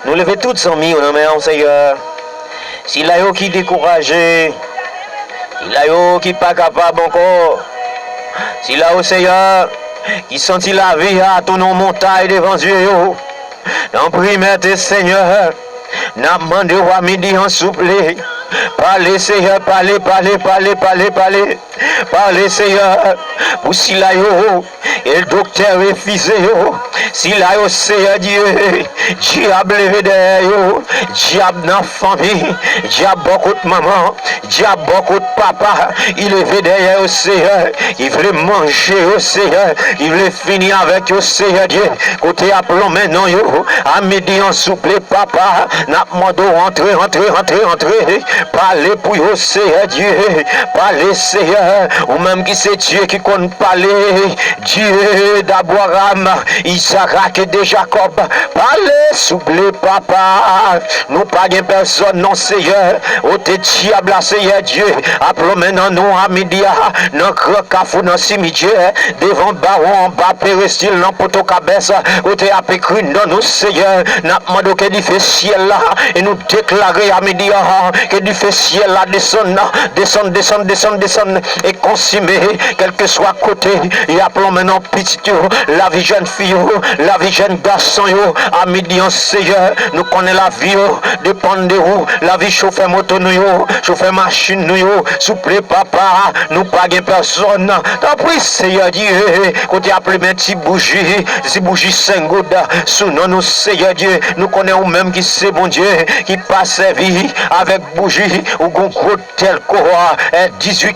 Nous levons toutes 100 000 dans main, Seigneur. Si là, qui est découragé, si là, qui n'est pas capable encore, si là, Seigneur, qui sentit la vie à ton nom montagne devant Dieu. Dans primaire tes Seigneur, n'a demandé à midi en souple. Parlez Seigneur, parlez, parlez, parlez, parlez, parlez. Parlez Seigneur, pour si là yo, et le docteur refusé yo. Si là yo Seigneur Dieu, diable levé derrière yo, diable dans la famille, diable beaucoup de maman, diable beaucoup de papa, il levé derrière yo Seigneur, il veut manger yo Seigneur, il veut finir avec yo Seigneur Dieu, côté appelons maintenant yo, à midi en souple papa, n'a demandé rentrer, rentrer, rentrer, rentrer, parlez pour yo Seigneur Dieu, parlez Seigneur, ou même qui c'est Dieu qui compte parler, Dieu d'Abraham, Isaac et de Jacob, parlez souple papa, nous pas de personne non Seigneur, au te diable Seigneur Dieu, appelons maintenant nous à midi, dans grand cafou dans cimetière, devant baron en bas péristyle, dans poto cabesse, côté à pécru dans nous Seigneur, n'a demandé que du fait ciel là, et nous déclarer à midi, que du fait ciel là descend, descend, descend, descend, descend, et consumé, quel que soit côté, et appelons maintenant petit, la vie jeune fille, la vie jeune garçon, à midi en Seigneur, nous connaissons la vie, dépend de vous, la vie chauffeur moto, chauffeur machine, souple papa, nous pas de personne, t'as pris Seigneur Dieu, côté appelé mes petits bougies, si bougies 5 gouttes, sous nous Seigneur Dieu, nous connaissons même qui c'est bon Dieu, qui passe vie avec bougie, ou gros tel quoi, 18-40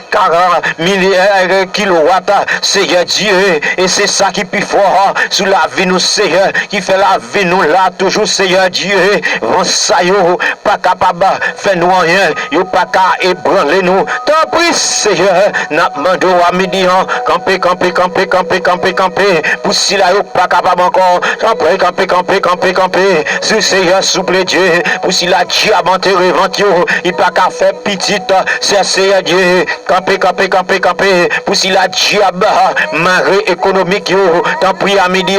milliards kilowatts, Seigneur Dieu, et c'est ça qui est plus fort sous la vie nous Seigneur, qui fait la vie nous là toujours Seigneur Dieu, vont ça yo, pas capable faire nous rien, yo pas qu'à ébranler nous, t'en prie Seigneur, n'a demandé à midi, camper, camper, camper, camper, camper, camper, pour si là yo pas capable encore, t'en prie camper, camper, camper, camper, sur Seigneur souple Dieu, pour si la diable enterré vent yo, il pas qu'à faire petite, c'est Seigneur Dieu, camper, camper, camper, camper, pour si la diable marée économique yo, t'en prie à midi,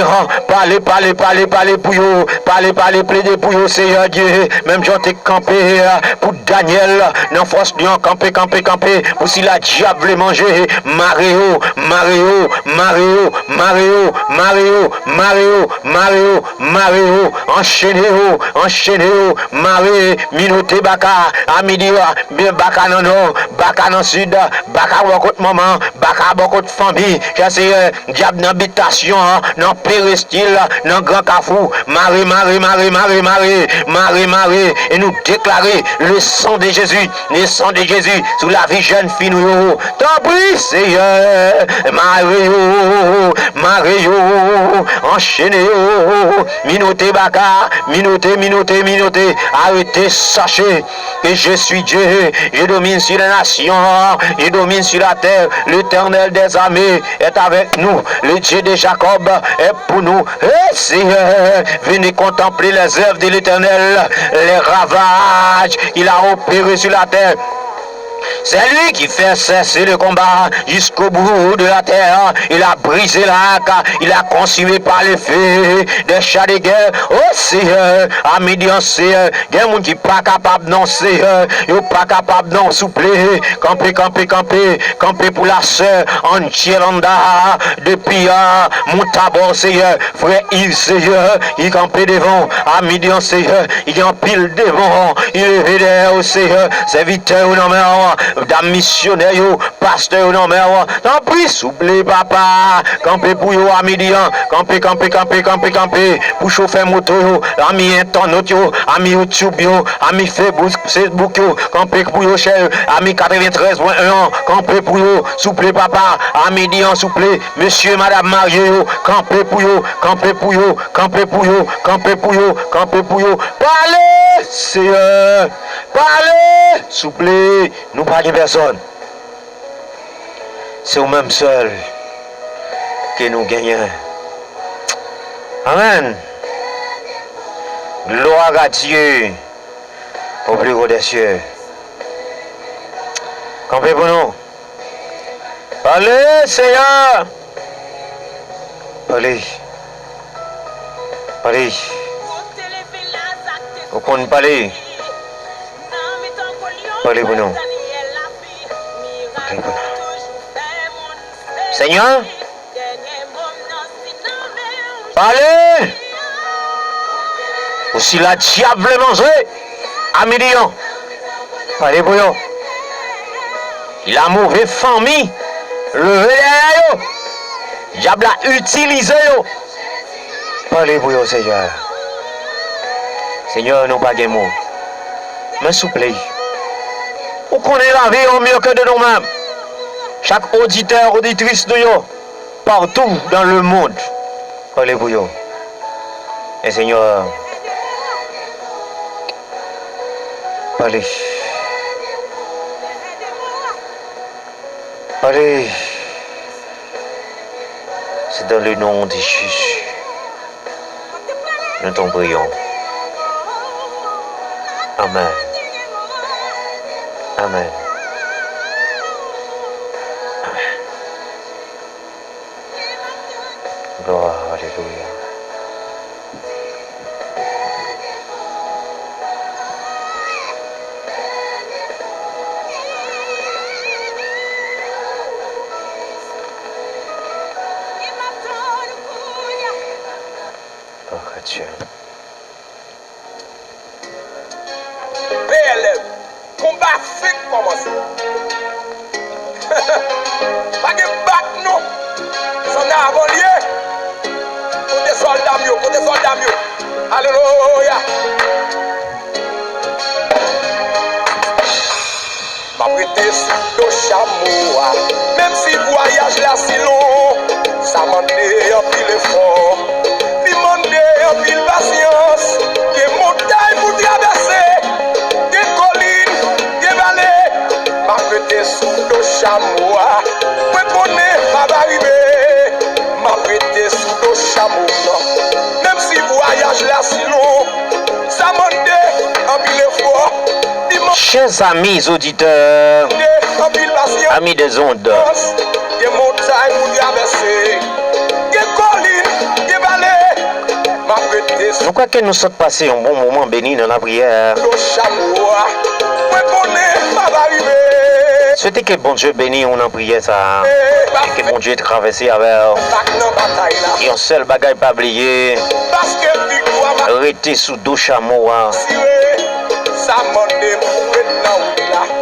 parlez, parlez, parlez, parlez pour yo, parlez, parlez, plaider pour yo, Seigneur Dieu, même j'en t'ai campé pour Daniel, non force de camper, camper, camper, pour si la diable veut manger, Mario, Mario, Mario, Mario, Mario, Mario, Mario, Mario, enchaînez-vous, enchaînez-vous, Marie, Minoté Baka, à midi, bien Baka non, non, Baka dans sud, Baka beaucoup de maman, Baka beaucoup de famille, c'est diable d'habitation, dans péristyle, dans grand cafou, Marie, Marie, Marie, Marie, Marie, Marie, Marie, et nous déclarer le sang de Jésus, le sang de Jésus, sous la vie jeune fille, nous, t'en prie, Seigneur, Mario, Mario, enchaînez, Minoté Baka, Minoté, Minoté, Minoté, arrêtez, sachez que je suis Dieu, je domine sur les nations, je domine sur la terre, l'Éternel des armées est avec nous, le Dieu de Jacob est pour nous, et Seigneur, venez contempler les œuvres de l'Éternel, les ravages qu'il a opérés sur la terre. C'est lui qui fait cesser le combat jusqu'au bout de la terre. Il a brisé l'arc, il a consumé par les feux des chats de guerre. Oh Seigneur, à midi en Seigneur, il y a des gens qui ne sont pas capables non Seigneur, ils ne sont pas capables non soupler. Camper, camper, camper, camper pour la sœur Antielanda, depuis Montabor Seigneur, frère Yves Seigneur, il campait devant, à midi en Seigneur, il y a un pile devant, il est derrière au Seigneur, serviteur ou non mais dame missionnaire, pasteur non mais t'en prie, souple papa, camper pour yo à midi, camper, camper, camper, camper, camper, pour chauffer moto, ami internet, ami YouTube, ami Facebook, camper pour yo cher, ami 93.1, camper pour yo, souple papa, à midi en souple, monsieur, madame Mario, camper pour yo, camper pour yo, camper pour yo, camper pour yo, camper pour yo, parlez, Seigneur, parlez, souple, nous pas de personne. C'est au même seul que nous gagnons. Amen. Gloire à Dieu au plus haut des cieux. Campez pour nous. Allez, Seigneur. Allez. Allez. Au compte parler. Parlez pour nous. Seigneur, Parlez! Ou si la diable manger à midi. Parlez pour yo. Il a mauvais famille. Levez les yo. Diable a utilisé yo. Parlez pour yo, Seigneur. Seigneur, nous pas de mots. Mais s'il vous plaît. Vous connaissez la vie au mieux que de nous-mêmes. Chaque auditeur, auditrice de yo. Partout dans le monde. Parlez pour yo. Et Seigneur. Parlez. Allez, c'est dans le nom de Jésus. Nous t'en prions. Amen. Amen. Amen. Gloire, alléluia. Dieu. PLM, combat fait commencer. Pas de bac non. Son avant lié. Côté soldat mieux, côté soldat mieux. Alléluia. Ma prêté sous le chameau. Même si voyage là si long, ça m'a dit un pile effort. En pile patience, des montagnes pour traverser, des collines, des vallées, ma prêté sous le chameau, moi connais pas arriver, ma prêté sous le chameau, même si voyage là si long, ça monte en pile effort, chers amis auditeurs, en pile patience, amis des ondes, des montagnes pour traverser, des collines, des vallées. Je crois que nous sommes passés un bon moment béni dans la prière. Souhaitez que bon Dieu bénisse on en prière ça. Et que bon Dieu traverse avec. Et un seul bagage pas oublier. Rester sous deux chameaux.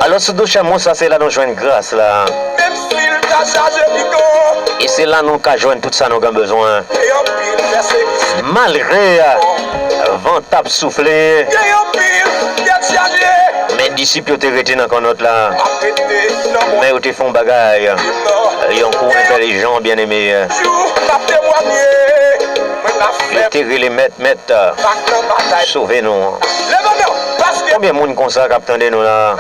Alors sous deux chameaux ça c'est là nous joignons grâce là. Et c'est là nous qu'à joindre tout ça nous avons besoin. Malgré vent tape soufflé, mes disciples ont été dans le note là. Mais ils font bagaille. Ils ont couru intelligent, bien aimé. Ils ont les mettre. Sauvez-nous. Combien de monde comme ça qui attendent nous là?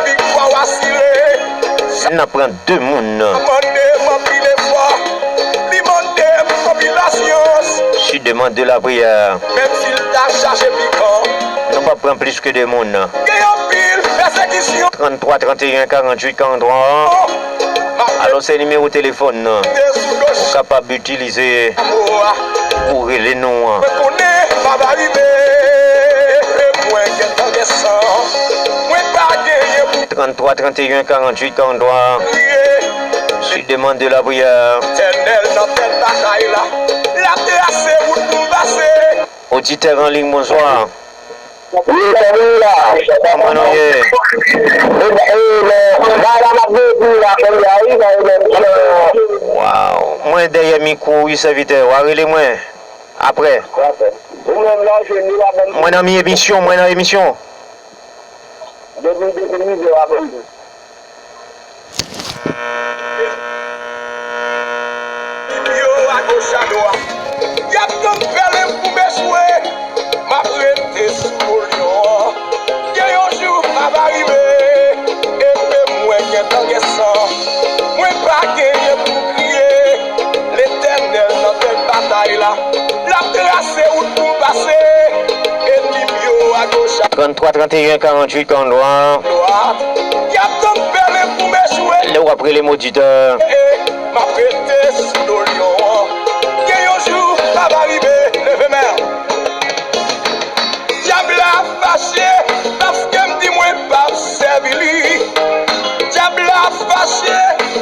On apprend 2 monde. Je demande de la prière. Même s'il t'a chargé piquant, Non pas prendre plus que 2 monde. pile persécution. 33, 31, 48, 43. Alors c'est le numéro de téléphone. Vous capable d'utiliser pour les noms. 33, 31, 48, 43. Je demande de la prière. Auditeur en ligne, bonsoir. Comment on est? Wow. Moi derrière le micro, il serviteur. Arrêtez-moi. Après. Moi dans l'émission, moi dans l'émission. La tracé où tout passer, ennemi bio à gauche. 33, 31, 48, 43. Y'a tant de perles pour m'échouer. Là où après les auditeurs. Ma prêté sous le lion. Y'a un jour, ça va arriver, levez main. Diable a fâché, parce que me dit moi pas servir. Diable a fâché,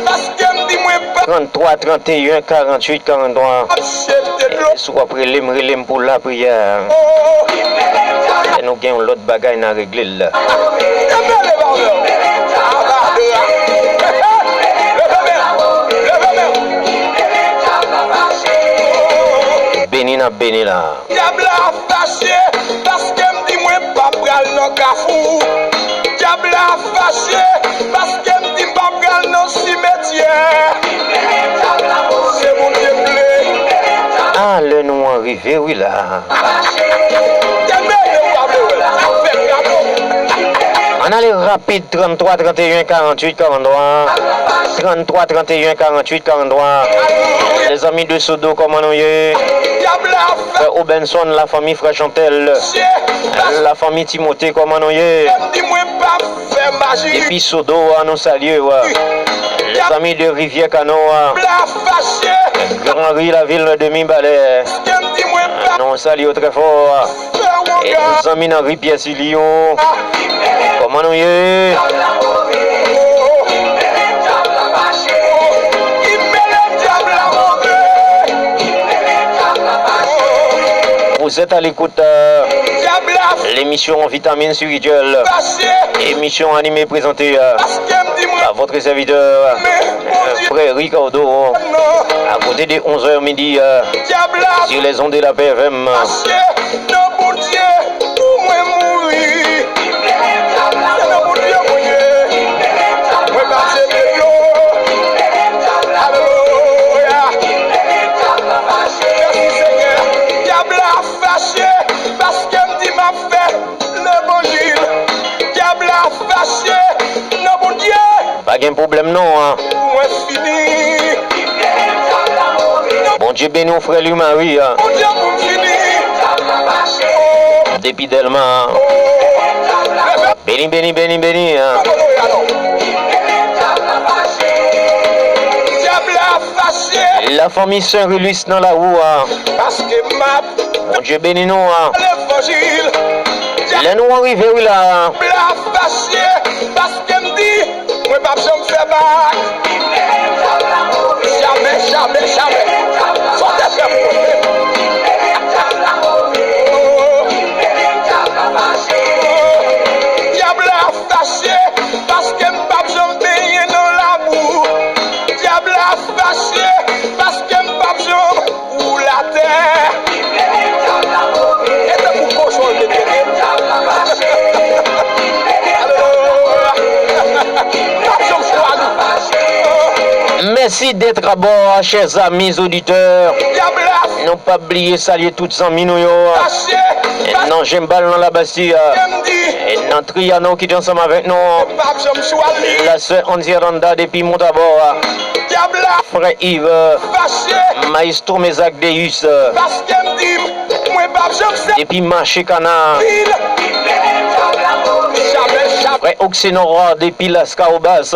parce que me dit moi pas. 33, 31, 48, 43. Achète de l'eau. Soit après l'aimer pour la prière. Oh, Et nous avons l'autre bagaille à régler là. Béni n'a béni là. Diable a fâché parce que me dit moi pas pral dans kafou. Diable a fâché parce que me dit pas pral dans cimetière. C'est mon Dieu blé. Ah, le nous arrivé, oui là. On a les rapides 33, 31, 48, 43. 33, 31, 48, 43. Les amis de Sodo, comment nous y est? Frère Obenson, la famille Frère Chantel. La famille Timothée, comment nous y est? Depuis Sodo, nous saluons. Les amis de Rivière Canoa. Grand Rue, la ville de Mimbalais. Nous saluons très fort. Et les amis de Rivière Silio. Comment nous y est? Vous êtes à l'écoute l'émission Vitamine Spirituelle, émission animée présentée par votre serviteur, Frère Ricardo, à côté de 11h midi sur les ondes de la PFM. Parce que me dit m'a fait le bon Dieu. Diable a fâché, le bon Dieu. Pas de problème non. Hein. Moi fini. Bon Dieu béni au frère Louis-Marie. Hein. Bon Dieu pour finir. Depuis Delma. Hein. Béni, béni, béni, béni. Hein. Diable a fâché. La famille Saint-Rulus dans la roue. Hein. Parce que ma Bon Dieu béni nous. Hein. l'évangile. Là nous arrivons oui, là. Diable a fâché. Parce que me dit, moi pas besoin de faire bac. Jamais, jamais, jamais. Sortez faire Diable a fâché. Parce que me pas besoin de baigner dans l'amour. Diable a fâché. Parce que me pas besoin pour la terre. Et c'est pour cochon de Merci d'être à bord, chers amis auditeurs. Non pas oublier saluer toutes les amis nous. Non, j'aime balle dans la Bastille. Et non, Triano qui est ensemble avec nous. La sœur Anziranda depuis Montabor. Frère Yves. Maestro Mesac Deus. Depuis Marché Cana. Frère Oxenora depuis Las Caobas.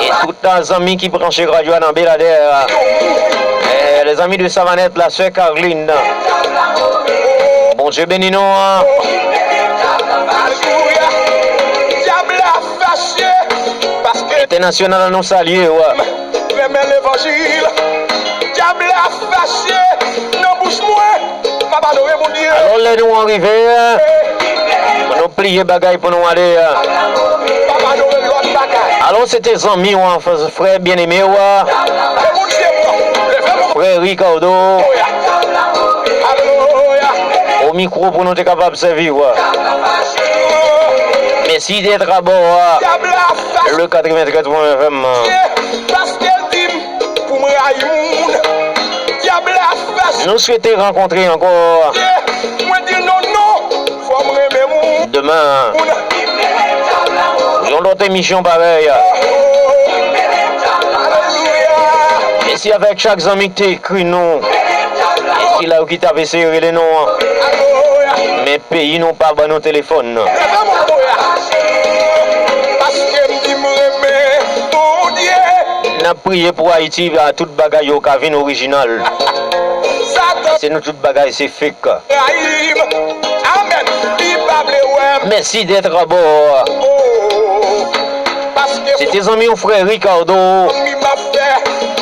Et tous les amis qui branchent Radio dans Belader. Et les amis de Savanette, la sœur Caroline. Bon Dieu béni nous. International nous salue. L'évangile. Diable a fâché. Non bouche moi. M'a pas donné mon Dieu. Alors là nous arrivons. Nous plier bagaille pour nous aller. Papa donné l'autre bagaille. Alors c'était amis, frère bien-aimé. Frère Ricardo. Au micro pour nous être capables de servir. Merci d'être à bord. Le 93 FM. Parce qu'elle dit pour me raïmoun. Diable a fâché. Nous souhaitons rencontrer encore. Moi dis non, non. Faut me remettre moun. Demain. Nous avons d'autres émissions pareilles. Et si avec chaque ami qui écrit nous. Et si là où qui t'avait serré les noms. Mais pays n'ont pas bon nos téléphones. N'a prié pour Haïti à toute bagaille au Kavin original. C'est nous toute bagaille, c'est fake. Merci d'être à bord. C'était amis au frère Ricardo. frères.